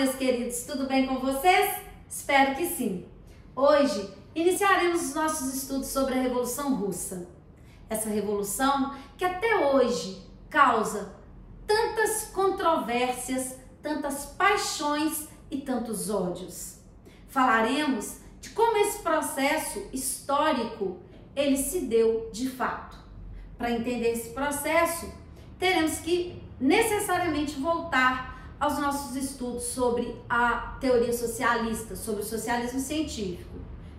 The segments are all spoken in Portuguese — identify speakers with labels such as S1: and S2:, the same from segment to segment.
S1: meus queridos, tudo bem com vocês? Espero que sim. Hoje iniciaremos os nossos estudos sobre a Revolução Russa. Essa revolução que até hoje causa tantas controvérsias, tantas paixões e tantos ódios. Falaremos de como esse processo histórico ele se deu de fato. Para entender esse processo, teremos que necessariamente voltar aos nossos estudos sobre a teoria socialista, sobre o socialismo científico.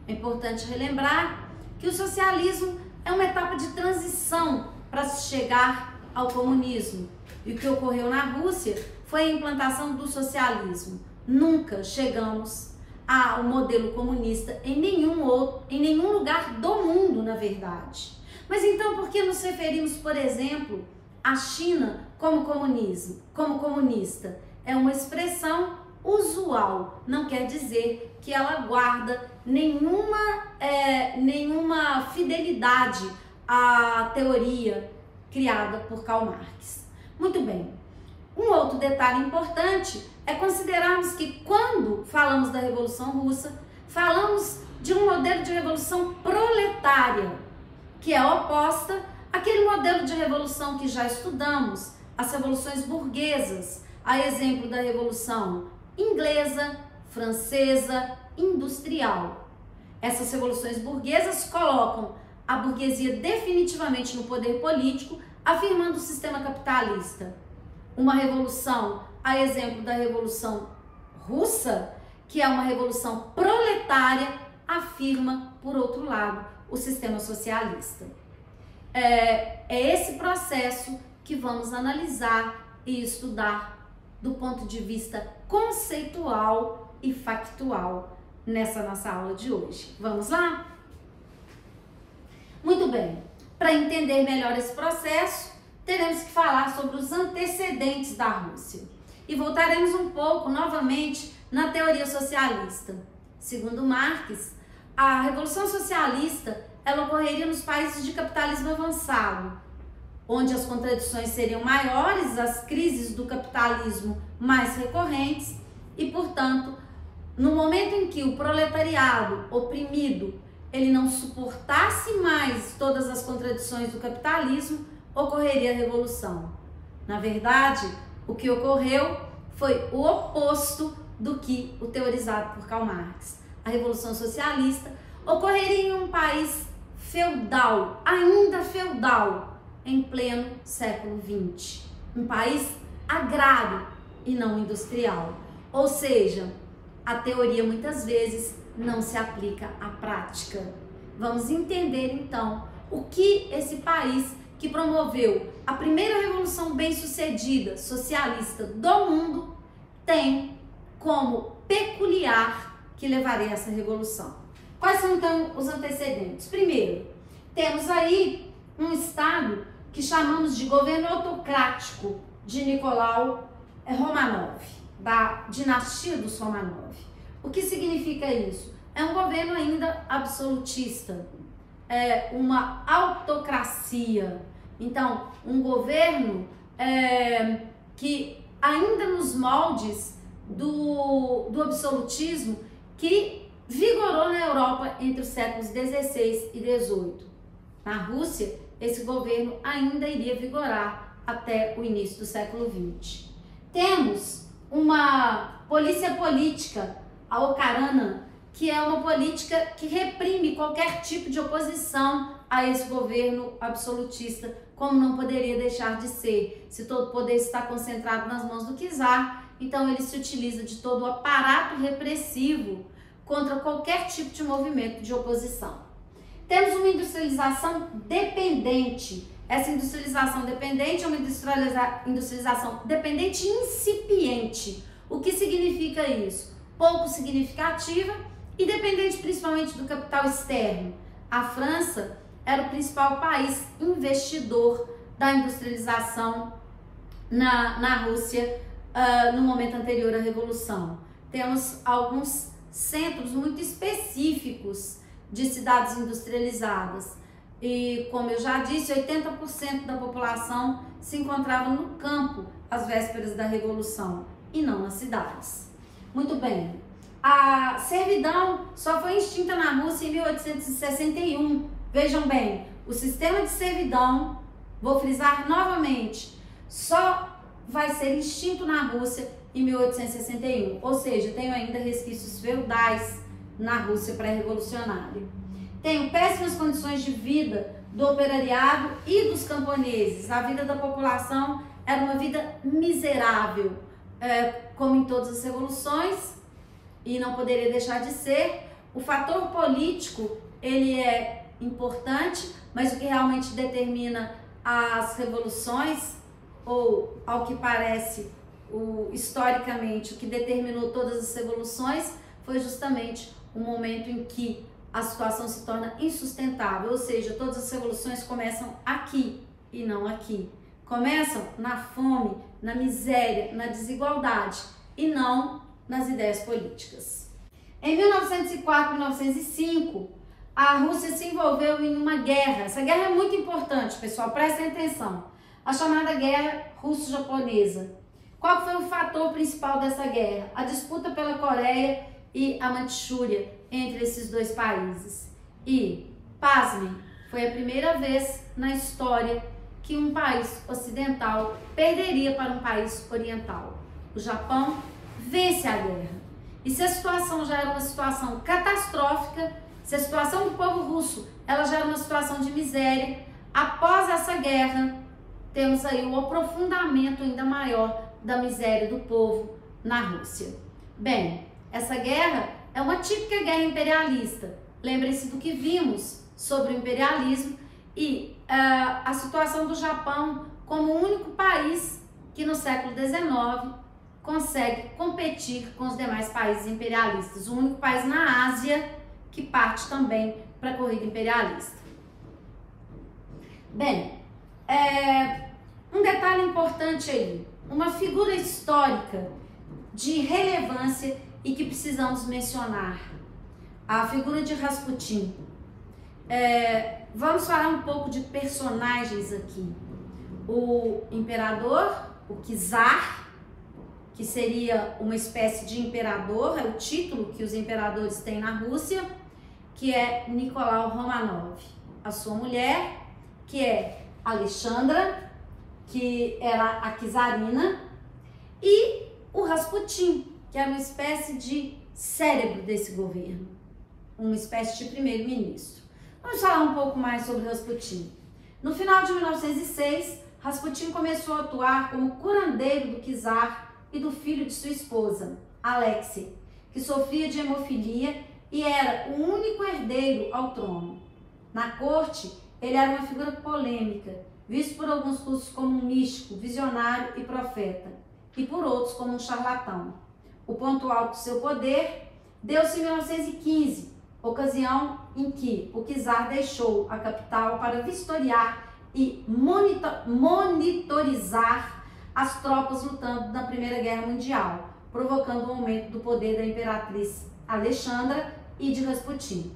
S1: É importante relembrar que o socialismo é uma etapa de transição para se chegar ao comunismo. E o que ocorreu na Rússia foi a implantação do socialismo. Nunca chegamos ao modelo comunista em nenhum lugar do mundo, na verdade. Mas então, por que nos referimos, por exemplo, à China como comunista? É uma expressão usual, não quer dizer que ela guarda nenhuma fidelidade à teoria criada por Karl Marx. Muito bem. Um outro detalhe importante é considerarmos que quando falamos da Revolução Russa, falamos de um modelo de revolução proletária, que é oposta àquele modelo de revolução que já estudamos, as revoluções burguesas, a exemplo da Revolução Inglesa, Francesa, Industrial. Essas revoluções burguesas colocam a burguesia definitivamente no poder político, afirmando o sistema capitalista. Uma revolução, a exemplo da Revolução Russa, que é uma revolução proletária, afirma, por outro lado, o sistema socialista. É esse processo que vamos analisar e estudar do ponto de vista conceitual e factual nessa nossa aula de hoje. Vamos lá? Muito bem. Para entender melhor esse processo, teremos que falar sobre os antecedentes da Rússia. E voltaremos um pouco, novamente, na teoria socialista. Segundo Marx, a Revolução Socialista ela ocorreria nos países de capitalismo avançado, onde as contradições seriam maiores, as crises do capitalismo mais recorrentes e, portanto, no momento em que o proletariado oprimido ele não suportasse mais todas as contradições do capitalismo, ocorreria a revolução. Na verdade, o que ocorreu foi o oposto do que o teorizado por Karl Marx. A Revolução Socialista ocorreria em um país feudal, ainda feudal, em pleno século XX. Um país agrário e não industrial. Ou seja, a teoria muitas vezes não se aplica à prática. Vamos entender então o que esse país que promoveu a primeira revolução bem-sucedida socialista do mundo tem como peculiar que levaria a essa revolução. Quais são então os antecedentes? Primeiro, temos aí um estado que chamamos de governo autocrático de Nicolau Romanov, da dinastia dos Romanov. O que significa isso? É um governo ainda absolutista, é uma autocracia. Então, um governo que ainda nos moldes do absolutismo que vigorou na Europa entre os séculos XVI e XVIII. Na Rússia, esse governo ainda iria vigorar até o início do século XX. Temos uma polícia política, a Okhrana, que é uma política que reprime qualquer tipo de oposição a esse governo absolutista, como não poderia deixar de ser. Se todo o poder está concentrado nas mãos do czar, então ele se utiliza de todo o aparato repressivo contra qualquer tipo de movimento de oposição. Temos uma industrialização dependente. Essa industrialização dependente é uma industrialização dependente incipiente. O que significa isso? Pouco significativa e dependente principalmente do capital externo. A França era o principal país investidor da industrialização na Rússia no momento anterior à Revolução. Temos alguns centros muito específicos de cidades industrializadas e, como eu já disse, 80% da população se encontrava no campo às vésperas da Revolução e não nas cidades. Muito bem. A servidão só foi extinta na Rússia em 1861. Vejam bem, o sistema de servidão, vou frisar novamente, só vai ser extinto na Rússia em 1861. Ou seja, tenho ainda resquícios feudais na Rússia pré-revolucionária. Tenho péssimas condições de vida do operariado e dos camponeses. A vida da população era uma vida miserável, como em todas as revoluções, e não poderia deixar de ser. O fator político, ele é importante, mas o que realmente determina as revoluções, ou ao que parece, historicamente, o que determinou todas as revoluções, foi justamente o momento em que a situação se torna insustentável, ou seja, todas as revoluções começam aqui e não aqui. Começam na fome, na miséria, na desigualdade e não nas ideias políticas. Em 1904 e 1905, a Rússia se envolveu em uma guerra. Essa guerra é muito importante, pessoal, prestem atenção. A chamada Guerra Russo-Japonesa. Qual foi o fator principal dessa guerra? A disputa pela Coreia e a Manchúria entre esses dois países. E, pasmem, foi a primeira vez na história que um país ocidental perderia para um país oriental. O Japão vence a guerra. E se a situação já era uma situação catastrófica, se a situação do povo russo ela já era uma situação de miséria, após essa guerra, temos aí um aprofundamento ainda maior da miséria do povo na Rússia. Bem, essa guerra é uma típica guerra imperialista. Lembrem-se do que vimos sobre o imperialismo e a situação do Japão como o único país que no século XIX consegue competir com os demais países imperialistas. O único país na Ásia que parte também para a corrida imperialista. Bem, um detalhe importante aí, uma figura histórica de relevância e que precisamos mencionar, a figura de Rasputin. Vamos falar um pouco de personagens aqui. O imperador, o czar, que seria uma espécie de imperador, é o título que os imperadores têm na Rússia, que é Nicolau Romanov. A sua mulher, que é Alexandra, que era a czarina, e o Rasputin, que era uma espécie de cérebro desse governo, uma espécie de primeiro-ministro. Vamos falar um pouco mais sobre Rasputin. No final de 1906, Rasputin começou a atuar como curandeiro do czar e do filho de sua esposa, Alexei, que sofria de hemofilia e era o único herdeiro ao trono. Na corte, ele era uma figura polêmica, visto por alguns russos como um místico, visionário e profeta, e por outros como um charlatão. O ponto alto do seu poder deu-se em 1915, ocasião em que o czar deixou a capital para vistoriar e monitorizar as tropas lutando na Primeira Guerra Mundial, provocando o aumento do poder da imperatriz Alexandra e de Rasputin.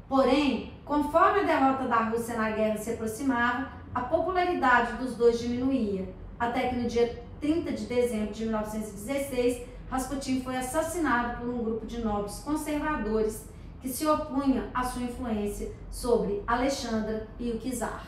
S1: Porém, conforme a derrota da Rússia na guerra se aproximava, a popularidade dos dois diminuía, até que no dia 30 de dezembro de 1916, Rasputin foi assassinado por um grupo de nobres conservadores que se opunha à sua influência sobre Alexandra e o czar.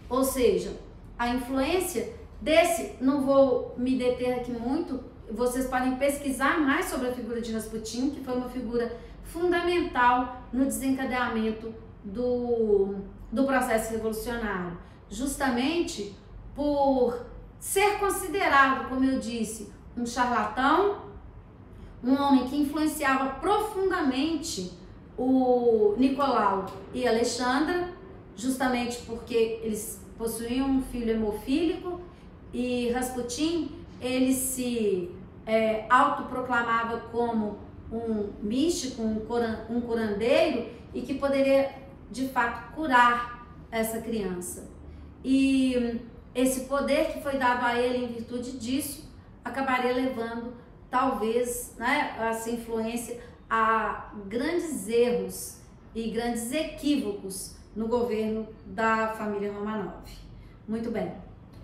S1: Ou seja, a influência desse, não vou me deter aqui muito, vocês podem pesquisar mais sobre a figura de Rasputin, que foi uma figura fundamental no desencadeamento do processo revolucionário, justamente por ser considerado, como eu disse, um charlatão, um homem que influenciava profundamente o Nicolau e Alexandra, justamente porque eles possuíam um filho hemofílico, e Rasputin, ele se autoproclamava como um místico, um curandeiro, e que poderia, de fato, curar essa criança. E esse poder que foi dado a ele em virtude disso, acabaria levando, talvez, né, essa influência a grandes erros e grandes equívocos no governo da família Romanov. Muito bem,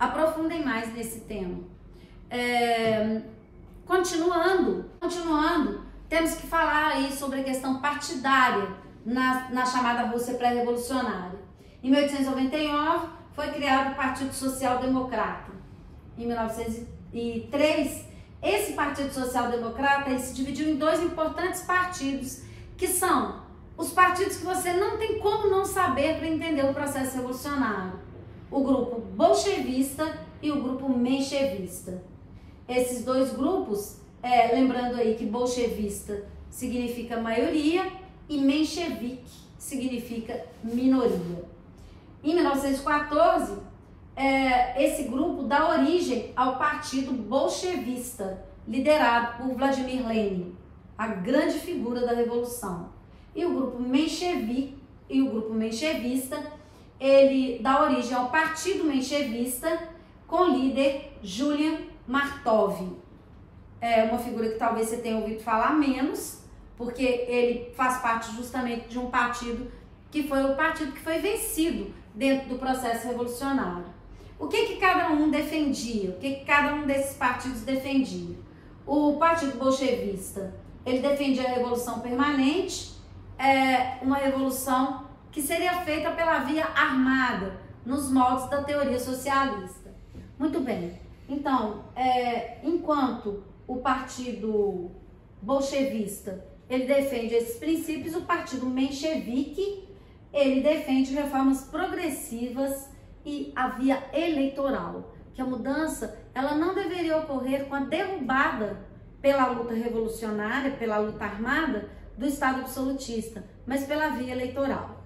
S1: aprofundem mais nesse tema. Continuando, temos que falar aí sobre a questão partidária na chamada Rússia pré-revolucionária. Em 1899 foi criado o Partido Social Democrata. Em 1903, esse Partido Social Democrata se dividiu em dois importantes partidos, que são os partidos que você não tem como não saber para entender o processo revolucionário: o grupo bolchevista e o grupo menchevista. Esses dois grupos, lembrando aí que bolchevista significa maioria e menchevique significa minoria. Em 1914, esse grupo dá origem ao Partido Bolchevista, liderado por Vladimir Lenin, a grande figura da Revolução. E o grupo menchevique e o grupo menchevista, ele dá origem ao Partido Menchevista, com líder Julian Martov. É uma figura que talvez você tenha ouvido falar menos, porque ele faz parte justamente de um partido que foi o partido que foi vencido dentro do processo revolucionário. O que cada um defendia? O que cada um desses partidos defendia? O Partido Bolchevista, ele defendia a revolução permanente, uma revolução que seria feita pela via armada, nos moldes da teoria socialista. Muito bem, então, enquanto o Partido Bolchevista, ele defende esses princípios, o Partido Menchevique, ele defende reformas progressivas e a via eleitoral, que a mudança ela não deveria ocorrer com a derrubada pela luta revolucionária, pela luta armada do Estado absolutista, mas pela via eleitoral.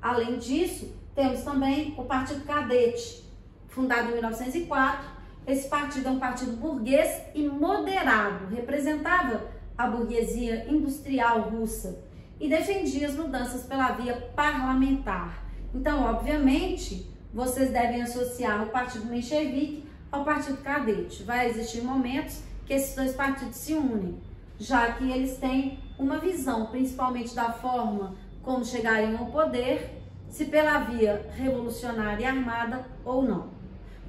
S1: Além disso, temos também o Partido Cadete, fundado em 1904. Esse partido é um partido burguês e moderado, representava a burguesia industrial russa e defendia as mudanças pela via parlamentar. Então, obviamente, vocês devem associar o Partido Menchevique ao Partido Cadete. Vai existir momentos que esses dois partidos se unem, já que eles têm uma visão, principalmente da forma como chegariam ao poder, se pela via revolucionária e armada ou não.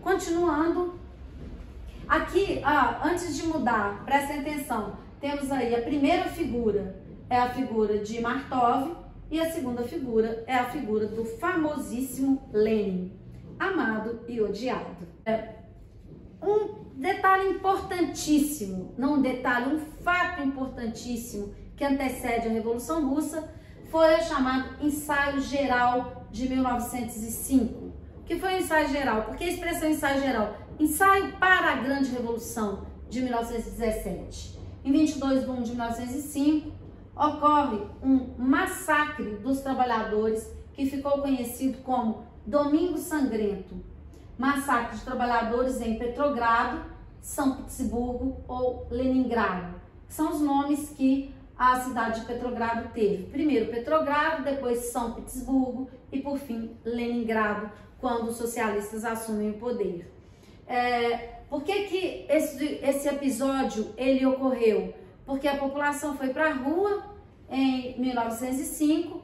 S1: Continuando, aqui, antes de mudar, prestem atenção, temos aí a primeira figura, é a figura de Martov, e a segunda figura é a figura do famosíssimo Lenin, amado e odiado. Um detalhe importantíssimo, não um detalhe, um fato importantíssimo que antecede a Revolução Russa foi o chamado Ensaio Geral de 1905. O que foi o Ensaio Geral? Por que a expressão Ensaio Geral? Ensaio para a Grande Revolução de 1917. Em 22 de 1 de 1905, ocorre um massacre dos trabalhadores que ficou conhecido como Domingo Sangrento. Massacre de trabalhadores em Petrogrado, São Petersburgo ou Leningrado. São os nomes que a cidade de Petrogrado teve. Primeiro Petrogrado, depois São Petersburgo e por fim Leningrado, quando os socialistas assumem o poder. Por que esse episódio ele ocorreu? Porque a população foi para a rua em 1905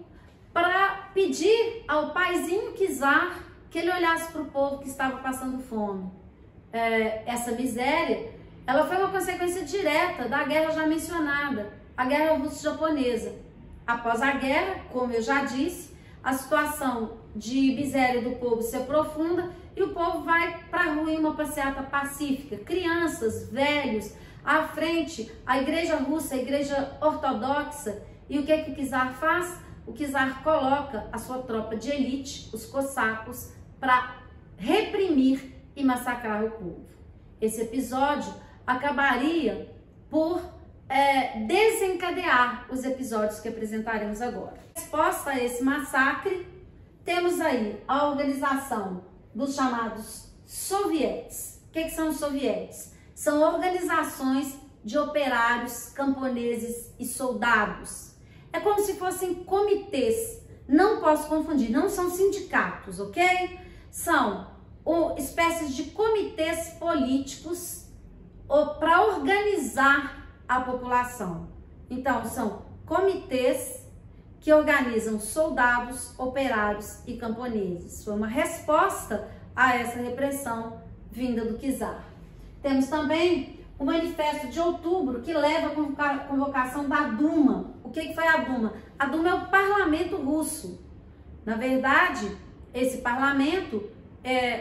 S1: para pedir ao paizinho czar que ele olhasse para o povo que estava passando fome. Essa miséria, ela foi uma consequência direta da guerra já mencionada, a Guerra Russo-Japonesa. Após a guerra, como eu já disse, a situação de miséria do povo se aprofunda e o povo vai para a rua em uma passeata pacífica. Crianças, velhos, à frente, a igreja russa, a igreja ortodoxa. E o que o czar faz? O czar coloca a sua tropa de elite, os cossacos, para reprimir e massacrar o povo. Esse episódio acabaria por desencadear os episódios que apresentaremos agora. Em resposta a esse massacre, temos aí a organização dos chamados sovietes. O que são os sovietes? São organizações de operários, camponeses e soldados. É como se fossem comitês, não posso confundir, não são sindicatos, ok? São espécies de comitês políticos para organizar a população. Então, são comitês que organizam soldados, operários e camponeses. Foi uma resposta a essa repressão vinda do czar. Temos também o manifesto de outubro, que leva à convocação da Duma. O que foi a Duma? A Duma é o parlamento russo. Na verdade, esse parlamento,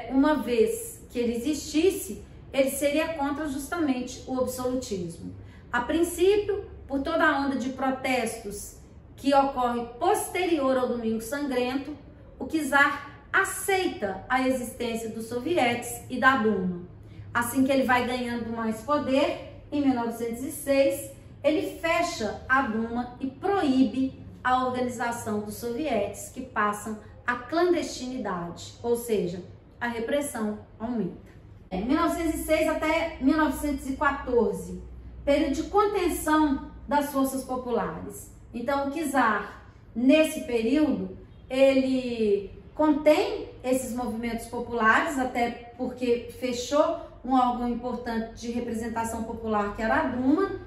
S1: uma vez que ele existisse, ele seria contra justamente o absolutismo. A princípio, por toda a onda de protestos que ocorre posterior ao Domingo Sangrento, o czar aceita a existência dos sovietes e da Duma. Assim que ele vai ganhando mais poder, em 1906, ele fecha a Duma e proíbe a organização dos sovietes, que passam à clandestinidade, ou seja, a repressão aumenta. Em 1906 até 1914, período de contenção das forças populares. Então, o czar, nesse período, ele contém esses movimentos populares, até porque fechou um órgão importante de representação popular, que era a Duma,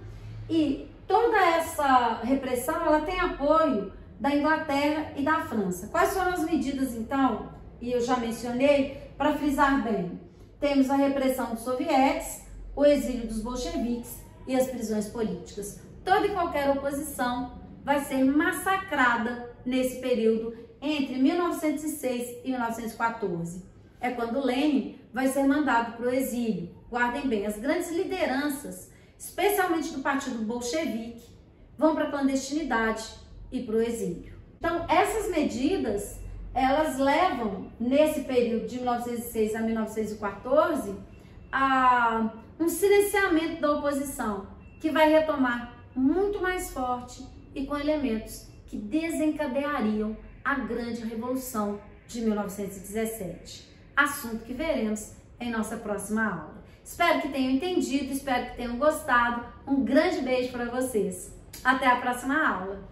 S1: e toda essa repressão, ela tem apoio da Inglaterra e da França. Quais foram as medidas, então? E eu já mencionei, para frisar bem. Temos a repressão dos sovietes, o exílio dos bolcheviques e as prisões políticas. Toda e qualquer oposição vai ser massacrada nesse período entre 1906 e 1914. É quando Lenin vai ser mandado para o exílio. Guardem bem, as grandes lideranças, especialmente do partido bolchevique, vão para a clandestinidade e para o exílio. Então, essas medidas, elas levam, nesse período de 1906 a 1914, a um silenciamento da oposição, que vai retomar muito mais forte e com elementos que desencadeariam a grande revolução de 1917. Assunto que veremos em nossa próxima aula. Espero que tenham entendido, espero que tenham gostado. Um grande beijo para vocês. Até a próxima aula.